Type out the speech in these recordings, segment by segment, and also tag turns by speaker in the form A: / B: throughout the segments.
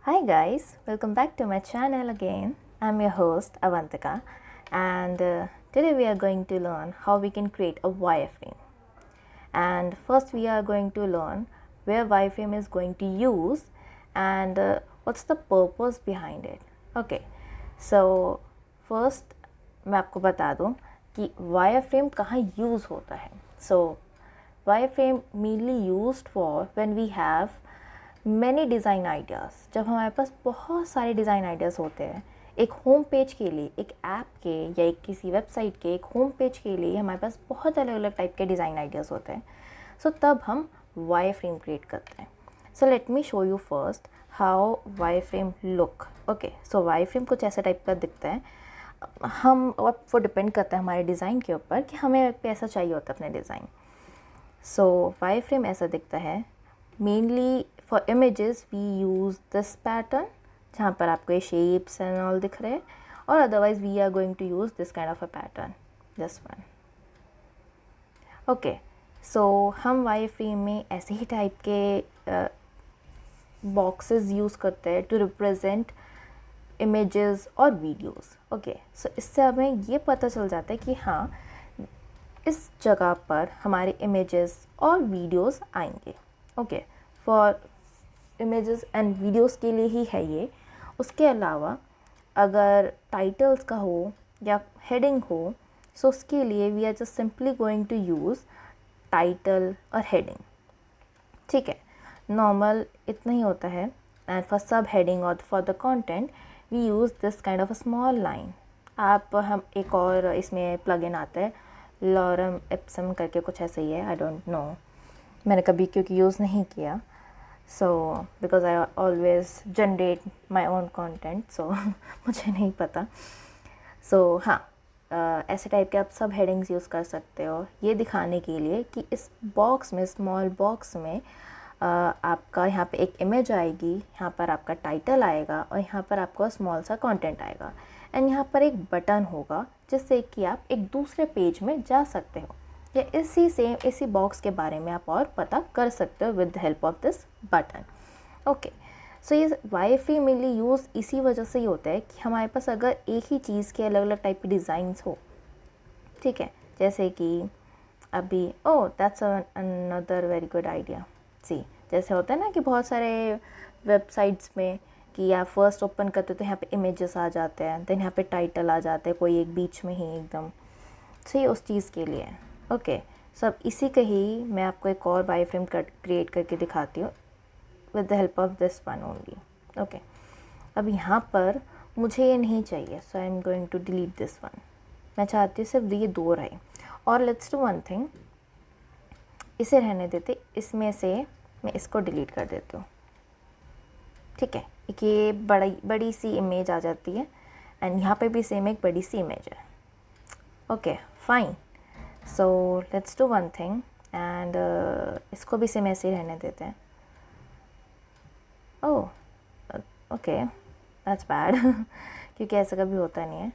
A: Hi guys, welcome back to my channel again. I'm your host Avantika, and today we are going to learn how we can create a wireframe. And first we are going to learn where wireframe is going to use and what's the purpose behind it. Okay, so first मैं आपको बता दूं कि wireframe कहाँ use होता है. So wireframe mainly used for when we have many design ideas. जब हमारे पास बहुत सारे डिज़ाइन आइडियाज़ होते हैं एक होम पेज के लिए, एक ऐप के या एक किसी वेबसाइट के एक होम पेज के लिए हमारे पास बहुत अलग अलग टाइप के डिज़ाइन आइडियाज़ होते हैं. सो तब हम वाई फ्रेम क्रिएट करते हैं. So let me show you first how Y frame look. Okay, so Y frame कुछ ऐसा टाइप का दिखता है. हम और वो डिपेंड करता है हमारे डिज़ाइन के ऊपर कि हमें ऐसा चाहिए होता है अपने डिज़ाइन. सो वाई फ्रेम ऐसा दिखता है. Mainly for images we use this pattern जहाँ पर आपको ये शेप्स एंड ऑल दिख रहे हैं, और otherwise we are going to use this kind of a pattern, this one. Okay, so हम वाई फ्रेम में ऐसे ही टाइप के बॉक्सेस यूज़ करते हैं टू रिप्रेजेंट इमेजेस और वीडियोस. ओके, सो इससे हमें ये पता चल जाता है कि हाँ इस जगह पर हमारे इमेजेस और वीडियोस आएंगे. Okay, for images and videos के लिए ही है ये. उसके अलावा अगर टाइटल्स का हो या हेडिंग हो, सो उसके लिए we are just simply going to use title और हेडिंग. ठीक है, नॉर्मल इतना ही होता है. एंड फॉर सब हेडिंग और for the content we use this kind of a small line. हम एक और इसमें प्लग इन आता है लॉरम इप्सम करके, कुछ ऐसा ही है. आई डोंट नो, मैंने कभी क्योंकि यूज़ नहीं किया. So because I always generate my own content, so मुझे नहीं पता. सो हाँ, ऐसे टाइप के आप सब हेडिंग्स यूज़ कर सकते हो ये दिखाने के लिए कि इस बॉक्स में, स्मॉल बॉक्स में आपका यहाँ पे एक इमेज आएगी, यहाँ पर आपका टाइटल आएगा और यहाँ पर आपका स्मॉल सा कंटेंट आएगा. एंड यहाँ पर एक बटन होगा जिससे कि आप एक दूसरे पेज में जा सकते हो या इसी बॉक्स के बारे में आप और पता कर सकते हो with the help of this button. Okay, so ये वाई फ्रेम मेनली यूज़ इसी वजह से ही होता है कि हमारे पास अगर एक ही चीज़ के अलग अलग टाइप के डिज़ाइंस हो. ठीक है, जैसे कि अभी that's another very good idea. See, जैसे होता है ना कि बहुत सारे वेबसाइट्स में कि आप फर्स्ट ओपन करते हो तो यहाँ पे इमेजेस आ जाते हैं, देन यहाँ पे टाइटल आ जाते हैं कोई एक बीच में ही एकदम. सो ये उस चीज़ के लिए है. ओके, सब इसी का ही मैं आपको एक और वाई फ्रेम क्रिएट करके दिखाती हूँ with the help of this one only. Okay, अब यहाँ पर मुझे ये नहीं चाहिए, so I am going to delete this one. मैं चाहती हूँ सिर्फ ये दो रहे. और लेट्स डू वन थिंग, इसे रहने देते, इसमें से मैं इसको डिलीट कर देती हूँ. ठीक है, एक ये बड़ी सी इमेज आ जाती है एंड यहाँ पे भी सेम एक बड़ी सी इमेज है. Okay fine, so let's do one thing and इसको भी सेम ऐसे ही रहने देते हैं. ओके, दैट्स बैड क्योंकि ऐसा कभी होता नहीं है.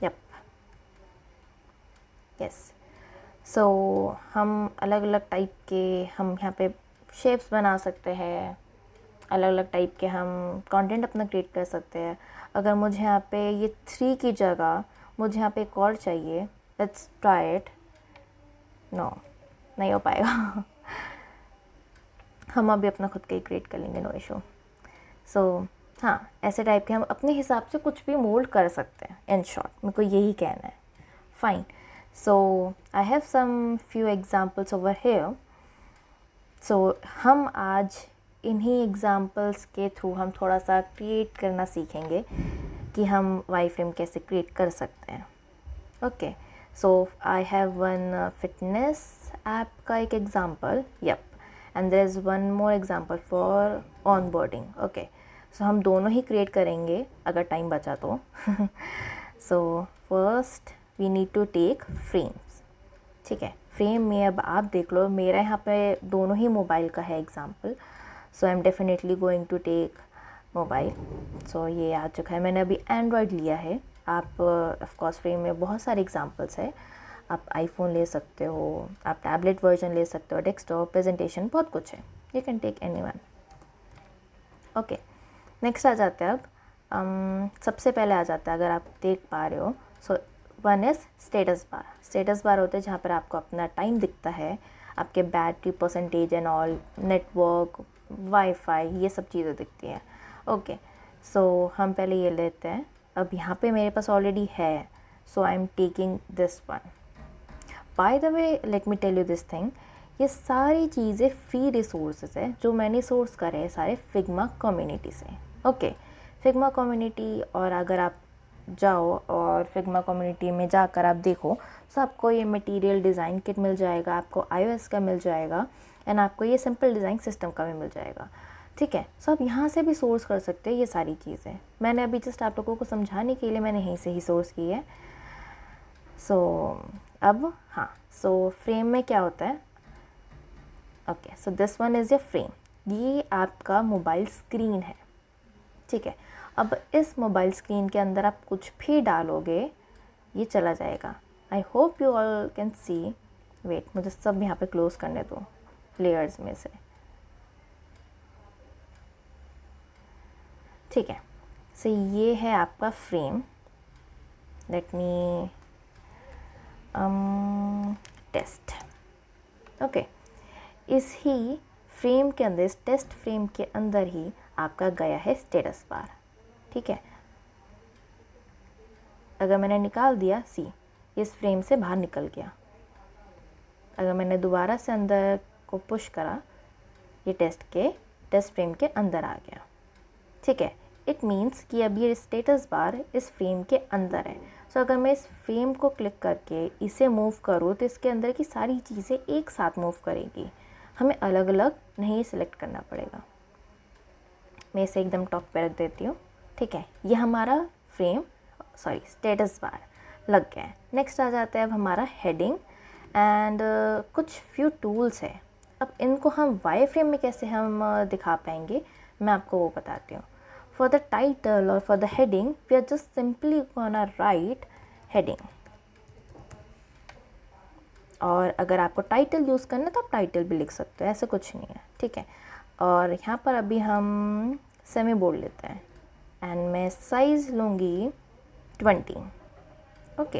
A: Yup, yes. सो हम अलग अलग टाइप के हम यहाँ पे शेप्स बना सकते हैं, अलग अलग टाइप के हम कंटेंट अपना क्रिएट कर सकते हैं. अगर मुझे यहाँ पे ये 3 की जगह मुझे यहाँ पे एक और चाहिए, लेट्स ट्राई इट. नो, नहीं हो पाएगा हम अभी अपना खुद का ही क्रिएट कर लेंगे, नो इशू. सो हाँ, ऐसे टाइप के हम अपने हिसाब से कुछ भी मोल्ड कर सकते हैं. इन शॉर्ट मेरे को यही कहना है. Fine, so I have some few examples over here. So हम आज इन्हीं एग्जाम्पल्स के थ्रू हम थोड़ा सा क्रिएट करना सीखेंगे कि हम वाई फ्रेम कैसे क्रिएट कर सकते हैं. Okay, so I have one fitness app का एक example. Yup, and there is one more example for onboarding. Okay, so हम दोनों ही क्रिएट करेंगे अगर टाइम बचा तो. So first we need to take frames. ठीक है, फ्रेम में अब आप देख लो मेरा यहाँ पे दोनों ही मोबाइल का है example. So I am definitely going to take mobile. So ये आ चुका है, मैंने अभी एंड्रॉयड लिया है. आप ऑफकोर्स फ्रेम में बहुत सारे एग्जाम्पल्स है, आप आईफोन ले सकते हो, आप टैबलेट वर्जन ले सकते हो, डेस्कटॉप, प्रेजेंटेशन, बहुत कुछ है, you can take any one. Okay, next आ जाते हैं अब सबसे पहले आ जाता है, अगर आप देख पा रहे हो, so one is status bar. Status bar होते हैं जहाँ पर आपको अपना टाइम दिखता है, आपके battery percentage and all, network, wifi, ये सब चीज़ें दिखती हैं। ओके, सो हम पहले ये लेते हैं। अब यहाँ पे मेरे पास ऑलरेडी है, so I am taking this one. By the way let me tell you this thing, ये सारी चीज़ें फ्री रिसोर्सेज है जो मैंने सोर्स करे हैं सारे फिग्मा कम्युनिटी से। ओके, फिग्मा कम्युनिटी, और अगर आप जाओ और फिग्मा कम्युनिटी में जाकर आप देखो तो आपको ये मटेरियल डिज़ाइन किट मिल जाएगा, आपको iOS का मिल जाएगा, एंड आपको ये सिंपल डिज़ाइन सिस्टम का भी मिल जाएगा। ठीक है, सो आप यहाँ से भी सोर्स कर सकते हो ये सारी चीज़ें। मैंने अभी जस्ट आप लोगों को समझाने के लिए मैंने यहीं से ही सोर्स की है। सो अब हाँ, सो फ्रेम में क्या होता है। Okay, so this one is your frame, ये आपका मोबाइल स्क्रीन है। ठीक है, अब इस मोबाइल स्क्रीन के अंदर आप कुछ भी डालोगे ये चला जाएगा। I hope you all can see. Wait, मुझे सब यहाँ पे क्लोज करने दो लेयर्स में से। ठीक है, सो ये है आपका frame. Let me test. Okay, इस ही फ्रेम के अंदर, इस टेस्ट फ्रेम के अंदर ही आपका गया है स्टेटस बार। ठीक है, अगर मैंने निकाल दिया, सी इस फ्रेम से बाहर निकल गया। अगर मैंने दोबारा से अंदर को पुश करा, ये टेस्ट फ्रेम के अंदर आ गया। ठीक है, इट मीन्स कि अब ये स्टेटस बार इस फ्रेम के अंदर है। सो अगर मैं इस फ्रेम को क्लिक करके इसे मूव करूँ तो इसके अंदर की सारी चीज़ें एक साथ मूव करेगी, हमें अलग अलग नहीं सिलेक्ट करना पड़ेगा। मैं इसे एकदम टॉप पे रख देती हूँ। ठीक है, ये हमारा फ्रेम, सॉरी स्टेटस बार लग गया है। नेक्स्ट आ जाता है अब हमारा हेडिंग एंड कुछ फ्यू टूल्स है। अब इनको हम वाई फ्रेम में कैसे हम दिखा पाएंगे, मैं आपको वो बताती हूँ। फॉर द टाइटल और for the heading we are just simply gonna write heading, और अगर आपको टाइटल यूज़ करना है तो आप टाइटल भी लिख सकते हो, ऐसा कुछ नहीं है। ठीक है, और यहाँ पर अभी हम सेमी बोल्ड लेते हैं एंड मैं साइज़ लूँगी 20। ओके,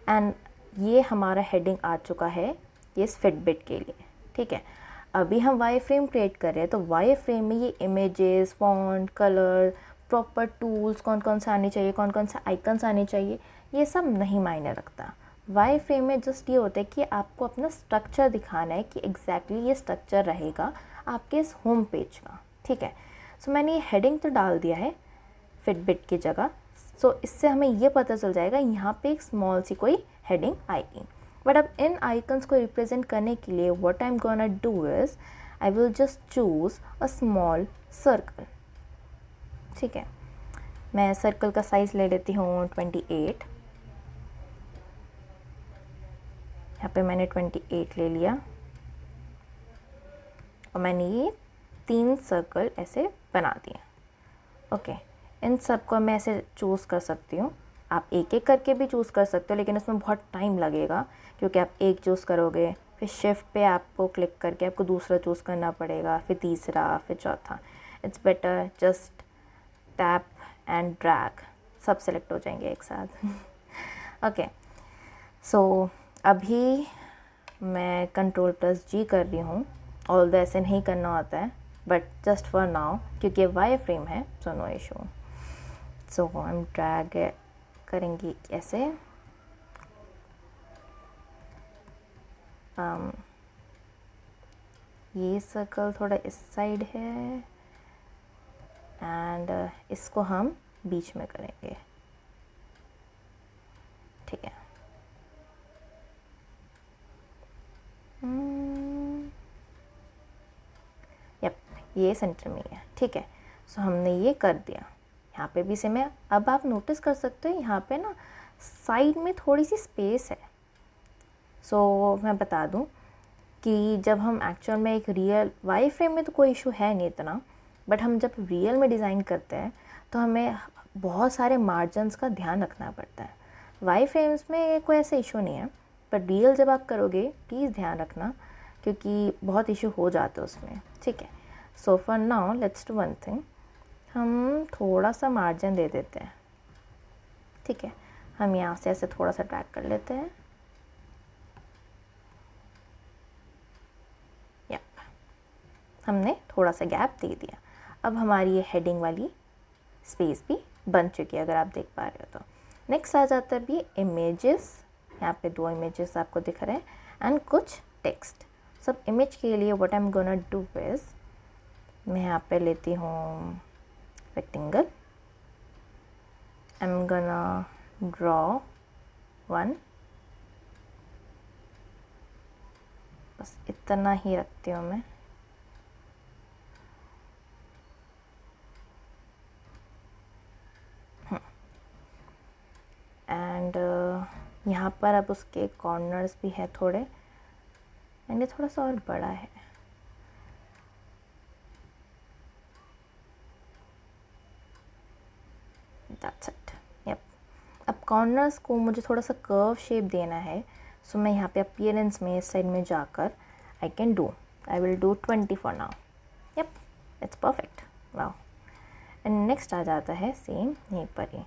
A: एंड ये हमारा हेडिंग आ चुका है ये इस फिटबिट के लिए। ठीक है, अभी हम वाई फ्रेम क्रिएट कर रहे हैं, तो वाई फ्रेम में ये images, font, colour, proper tools कौन कौन से आने चाहिए, कौन कौन से आइकन्स आने चाहिए, ये सब नहीं मायने रखता। वाई फ्रेम में जस्ट ये होता है कि आपको अपना स्ट्रक्चर दिखाना है कि एग्जैक्टली ये स्ट्रक्चर रहेगा आपके इस होम पेज का। ठीक है, सो मैंने ये हेडिंग तो डाल दिया है फिटबिट की जगह। सो इससे हमें ये पता चल जाएगा यहाँ पे एक स्मॉल सी कोई हेडिंग आएगी। बट अब इन आइकन्स को रिप्रेजेंट करने के लिए what I am gonna do is I will just choose a small circle. ठीक है, मैं सर्कल का साइज़ ले लेती हूँ 28। यहाँ पे मैंने 28 ले लिया और मैंने ये 3 सर्कल ऐसे बना दिए। ओके, इन सब को मैं ऐसे चूज़ कर सकती हूँ। आप एक एक करके भी चूज़ कर सकते हो, लेकिन इसमें बहुत टाइम लगेगा क्योंकि आप एक चूज़ करोगे, फिर शिफ्ट पे आपको क्लिक करके आपको दूसरा चूज़ करना पड़ेगा, फिर तीसरा, फिर चौथा। It's better just tap and drag, सब सेलेक्ट हो जाएंगे एक साथ। ओके, सो अभी मैं Ctrl+G कर रही हूँ, ऑल द ऐसे नहीं करना होता है, बट जस्ट फॉर नाउ क्योंकि वाई फ्रेम है, सो नो इशू। सो हम ड्रैग करेंगे ऐसे, ये सर्कल थोड़ा इस साइड है एंड इसको हम बीच में करेंगे। ठीक है, यप, ये सेंटर में है। ठीक है, सो हमने ये कर दिया। यहाँ पे भी सेम है। अब आप नोटिस कर सकते हो यहाँ पे ना साइड में थोड़ी सी स्पेस है। सो मैं बता दूँ कि जब हम एक्चुअल में एक रियल वाई फ्रेम में तो कोई इशू है नहीं इतना, बट हम जब रियल में डिज़ाइन करते हैं तो हमें बहुत सारे मार्जिन्स का ध्यान रखना पड़ता है। वाई फ्रेम्स में कोई ऐसा इशू नहीं है, पर रियल जब आप करोगे प्लीज़ ध्यान रखना, क्योंकि बहुत इशू हो जाते हैं उसमें, ठीक है। So for now let's do one thing, हम थोड़ा सा मार्जिन दे देते हैं, ठीक है। हम यहाँ से ऐसे थोड़ा सा ड्रैग कर लेते हैं, यप, हमने थोड़ा सा गैप दे दिया। अब हमारी ये हेडिंग वाली स्पेस भी बन चुकी है, अगर आप देख पा रहे हो तो। नेक्स्ट आ जाता है अभी इमेजेस, यहाँ पे 2 इमेजेस आपको दिख रहे हैं एंड कुछ टेक्स्ट। सब इमेज के लिए what I am gonna do is, मैं यहाँ पे लेती हूँ rectangle, I am gonna draw one, बस इतना ही रखती हूँ मैं। एंड यहाँ पर अब उसके कॉर्नर्स भी है थोड़े, एंड ये थोड़ा सा और बड़ा है। That's it, yup. अब कॉर्नर्स को मुझे थोड़ा सा कर्व शेप देना है, सो मैं यहाँ पे अपीयरेंस में इस साइड में जाकर I will do 20 for now, yup, it's perfect, wow. And next आ जाता है सेम यहीं पर ही।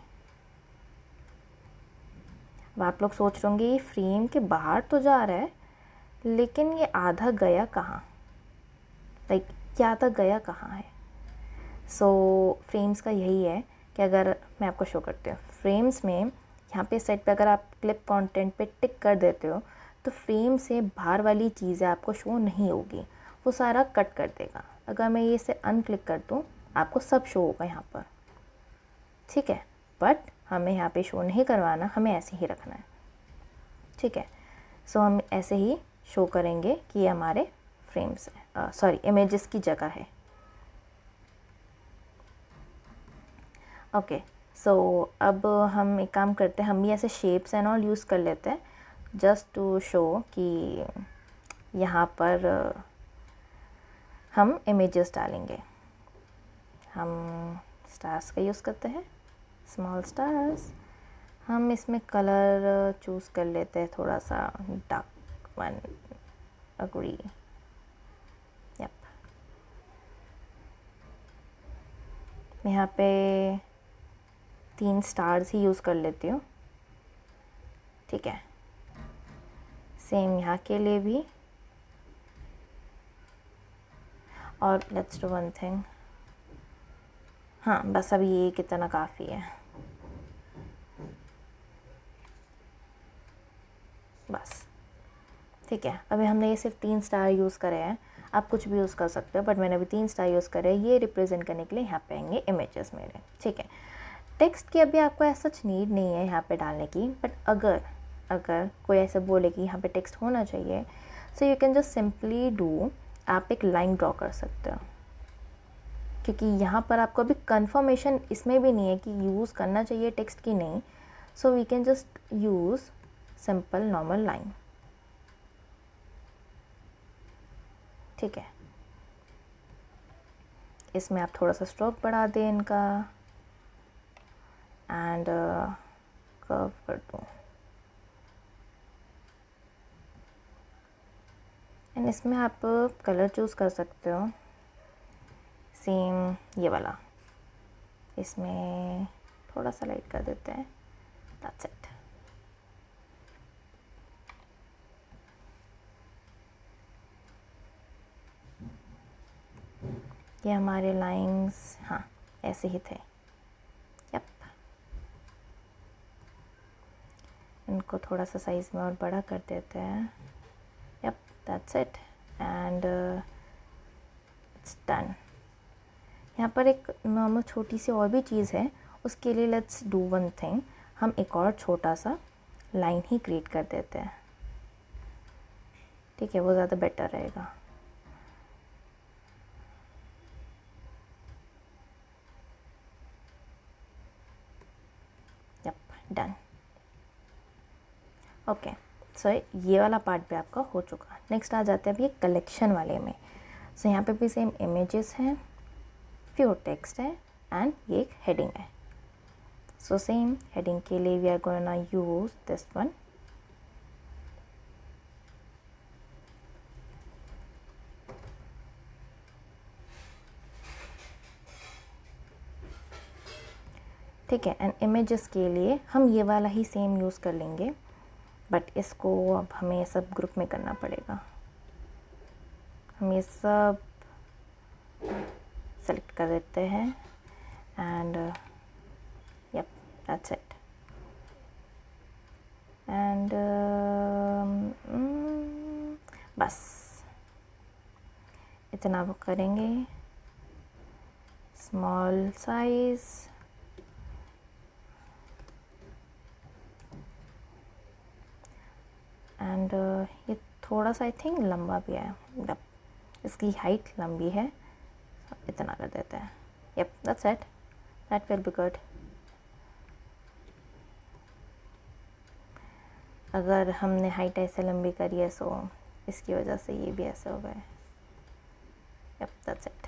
A: अब आप लोग सोच रहे होंगे ये फ्रेम के बाहर तो जा रहा है, लेकिन ये आधा गया कहाँ, लाइक ये आधा गया कहाँ है। सो फ्रेम्स का यही है कि अगर मैं आपको शो करती हूँ, फ्रेम्स में यहाँ पे सेट पे अगर आप क्लिप कंटेंट पे टिक कर देते हो तो फ्रेम से बाहर वाली चीज़ें आपको शो नहीं होगी, वो सारा कट कर देगा। अगर मैं ये इसे अनक्लिक कर दूँ आपको सब शो होगा यहाँ पर, ठीक है। बट हमें यहाँ पे शो नहीं करवाना, हमें ऐसे ही रखना है, ठीक है। सो हम ऐसे ही शो करेंगे कि ये हमारे फ्रेम्स हैं, सॉरी इमेजेस की जगह है। ओके, सो अब हम एक काम करते हैं, हम भी ऐसे शेप्स एंड ऑल यूज़ कर लेते हैं जस्ट टू शो कि यहाँ पर हम इमेजेस डालेंगे। हम स्टार्स का यूज़ करते हैं, स्मॉल स्टार्स। हम इसमें कलर चूज़ कर लेते हैं थोड़ा सा डार्क वन, अग्री, यप। मैं यहाँ पे 3 स्टार्स ही यूज़ कर लेती हूँ, ठीक है। सेम यहाँ के लिए भी। और लेट्स डू वन थिंग, हाँ बस अभी ये कितना काफ़ी है, बस ठीक है। अभी हमने ये सिर्फ 3 स्टार यूज़ करे हैं, आप कुछ भी यूज़ कर सकते हो, बट मैंने अभी 3 स्टार यूज़ करे हैं। ये रिप्रेजेंट करने के लिए यहाँ पे आएंगे इमेजेस मेरे, ठीक है। टेक्स्ट की अभी आपको ऐसा नीड नहीं है यहाँ पे डालने की, बट अगर कोई ऐसे बोले कि यहाँ पे टेक्स्ट होना चाहिए, so you can just simply do, आप एक लाइन ड्रॉ कर सकते हो, क्योंकि यहाँ पर आपको अभी कंफर्मेशन इसमें भी नहीं है कि यूज़ करना चाहिए टेक्स्ट की नहीं। So we can just use simple normal line, ठीक है। इसमें आप थोड़ा सा स्ट्रोक बढ़ा दें इनका एंड कर्व कर दूँ, एंड इसमें आप कलर चूज़ कर सकते हो, सेम ये वाला, इसमें थोड़ा सा लाइट कर देते हैं, दैट्स इट। ये हमारे लाइंस, हाँ ऐसे ही थे, यप। इनको थोड़ा सा साइज़ में और बड़ा कर देते हैं, yup, that's it and it's done. यहाँ पर एक नॉर्मल छोटी सी और भी चीज़ है, उसके लिए लेट्स डू वन थिंग, हम एक और छोटा सा लाइन ही क्रिएट कर देते हैं, ठीक है, वो ज़्यादा बेटर रहेगा। Yup, done. ओके, सो ये वाला पार्ट भी आपका हो चुका। नेक्स्ट आ जाते हैं अभी कलेक्शन वाले में। सो यहाँ पे भी सेम इमेजेस हैं, फ्यू टेक्स्ट है एंड ये एक हेडिंग है। सो सेम हेडिंग के लिए we are gonna use this one, ठीक है। एंड इमेजेस के लिए हम ये वाला ही सेम यूज़ कर लेंगे, बट इसको अब हमें सब ग्रुप में करना पड़ेगा। हम ये सब सेलेक्ट कर देते हैं and yup that's it. And बस इतना वो करेंगे, स्मॉल साइज एंड ये थोड़ा सा आई थिंक लंबा भी है, इसकी हाइट लंबी है, इतना कर देते हैं। Yup that's it, that will be good. अगर हमने हाइट ऐसे लंबी करी है सो इसकी वजह से ये भी ऐसे हो गए। Yup that's it.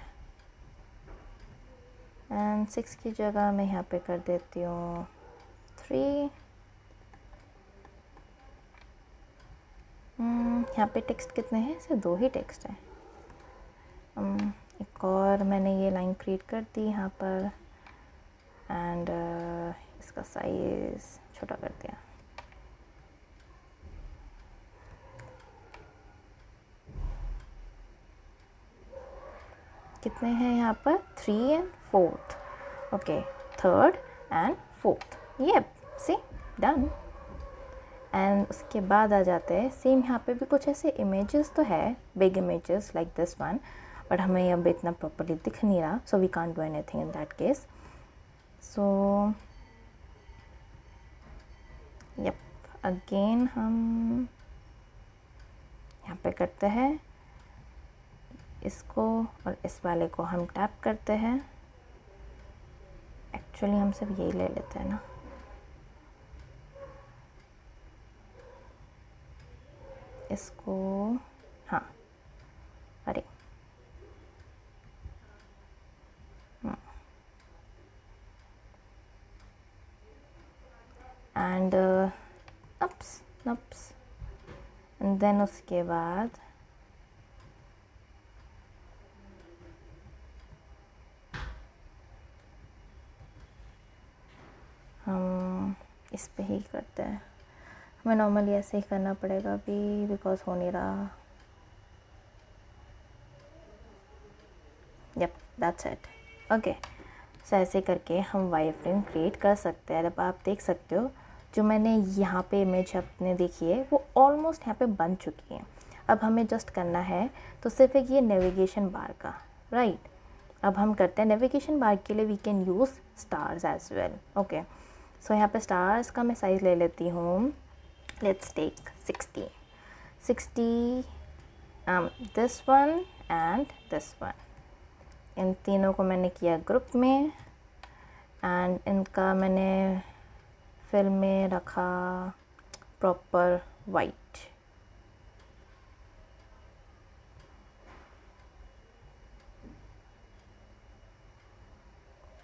A: एंड 6 की जगह मैं यहाँ पे कर देती हूँ 3। यहाँ पे टेक्स्ट कितने हैं? सिर्फ 2 ही टेक्स्ट हैं। एक और मैंने ये लाइन क्रिएट कर दी यहाँ पर एंड इसका साइज़ छोटा कर दिया। कितने हैं यहाँ पर? 3 and 4th। Okay, 3rd and 4th। Yup see done. And उसके बाद आ जाते हैं सेम यहाँ पे भी कुछ ऐसे इमेजेस तो है, big images like this one, but हमें अब इतना प्रॉपर्ली दिख नहीं रहा, so we can't do anything in that case. So yup again हम यहाँ पे करते हैं इसको और इस वाले को हम टैप करते हैं। एक्चुअली हम सिर्फ यही ले लेते हैं ना, इसको, हाँ अरे एंड नप्स नप्स एंड देन उसके बाद हम इस पे ही करते हैं। हमें नॉर्मली ऐसे ही करना पड़ेगा अभी बिकॉज हो नहीं रहा। Yup that's it. Okay, so ऐसे करके हम वाई फ्रेम क्रिएट कर सकते हैं। अब आप देख सकते हो जो मैंने यहाँ पे इमेज अपने देखी है वो ऑलमोस्ट यहाँ पे बन चुकी है। अब हमें जस्ट करना है तो सिर्फ एक ये नेविगेशन बार का, राइट। अब हम करते हैं नेविगेशन बार के लिए we can use stars as well. Okay, so यहाँ पे स्टार्स का मैं साइज़ ले लेती हूँ। Let's take 60 this one and this one. इन तीनों को मैंने किया ग्रुप में एंड इनका मैंने फिल में रखा प्रॉपर वाइट।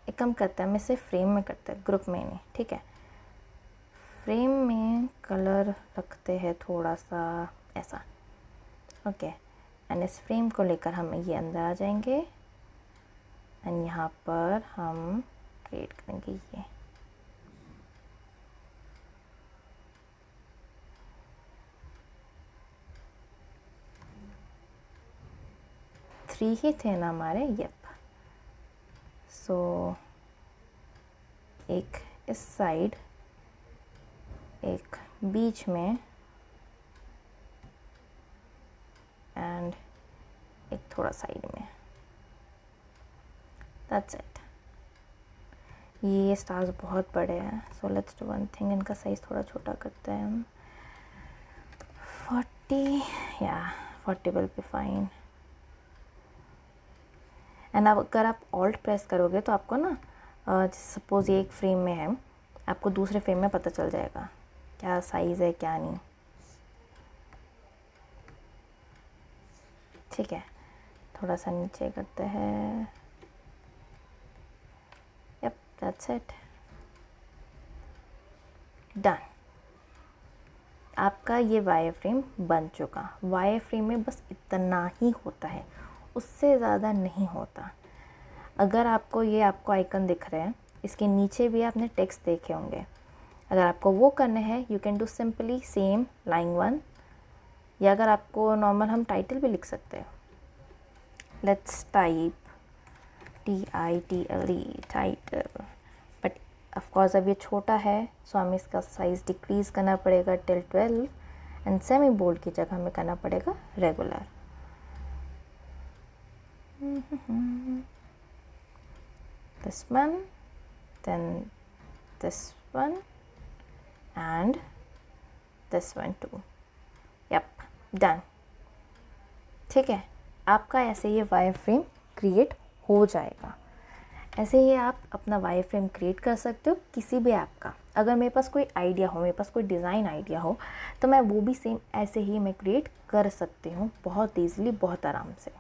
A: एक काम करते हैं, हम इसे फ्रेम में करते हैं, ग्रुप में नहीं, ठीक है। फ्रेम में कलर रखते हैं थोड़ा सा ऐसा। ओके, एंड इस फ्रेम को लेकर हम ये अंदर आ जाएंगे एंड यहाँ पर हम क्रिएट करेंगे ये। थ्री ही थे ना हमारे, यप। सो एक इस साइड, एक बीच में एंड एक थोड़ा साइड में। That's it. ये स्टार्स बहुत बड़े हैं, so let's do one thing, इनका साइज़ थोड़ा छोटा करते हैं हम। 40 या 40 विल बी फाइन। एंड अब अगर आप ऑल्ट प्रेस करोगे तो आपको ना सपोज़ ये एक फ्रेम में है, आपको दूसरे फ्रेम में पता चल जाएगा क्या साइज़ है क्या नहीं, ठीक है। थोड़ा सा नीचे करते हैं। Yup that's it, done. आपका ये वायर फ्रेम बन चुका। वायर फ्रेम में बस इतना ही होता है, उससे ज़्यादा नहीं होता। अगर आपको ये आपको आइकन दिख रहे हैं इसके नीचे भी आपने टेक्स्ट देखे होंगे। अगर आपको वो करने हैं you can do simply same line 1, या अगर आपको नॉर्मल हम टाइटल भी लिख सकते हैं। Let's type TITLE title, but of course अब ये छोटा है सो हमें इसका साइज़ डिक्रीज़ करना पड़ेगा टिल 12 एंड सेमी बोल्ड की जगह हमें करना पड़ेगा regular. This one, then this one and this one too. Yep, done. ठीक है, आपका ऐसे ये वायर फ्रेम क्रिएट हो जाएगा। ऐसे ही आप अपना वायर फ्रेम क्रिएट कर सकते हो किसी भी ऐप का। अगर मेरे पास कोई आइडिया हो, मेरे पास कोई डिज़ाइन आइडिया हो, तो मैं वो भी सेम ऐसे ही मैं क्रिएट कर सकती हूँ बहुत ईज़िली, बहुत आराम से।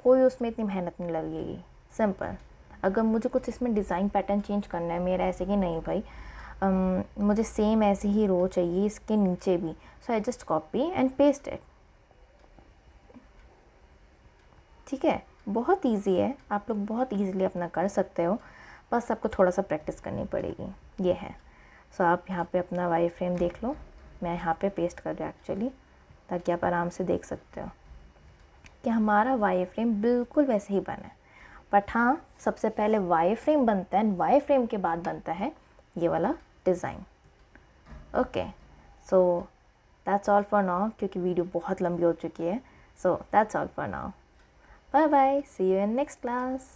A: कोई उसमें इतनी मेहनत नहीं लगेगी, सिंपल। अगर मुझे कुछ इसमें डिज़ाइन पैटर्न चेंज करना है, मेरा ऐसे कि नहीं भाई मुझे सेम ऐसे ही रो चाहिए इसके नीचे भी, so I just copy and paste it. ठीक है, बहुत इजी है, आप लोग बहुत इजीली अपना कर सकते हो, बस आपको थोड़ा सा प्रैक्टिस करनी पड़ेगी। ये है। सो आप यहाँ पे अपना वायर फ्रेम देख लो, मैं यहाँ पे पेस्ट कर रही हूँ एक्चुअली, ताकि आप आराम से देख सकते हो कि हमारा वायर फ्रेम बिल्कुल वैसे ही बना है। बट हाँ, सबसे पहले वायर फ्रेम बनता है, वायर फ्रेम के बाद बनता है ये वाला design. Okay, so that's all for now, क्योंकि वीडियो बहुत लंबी हो चुकी है। So that's all for now, bye bye, see you in next class.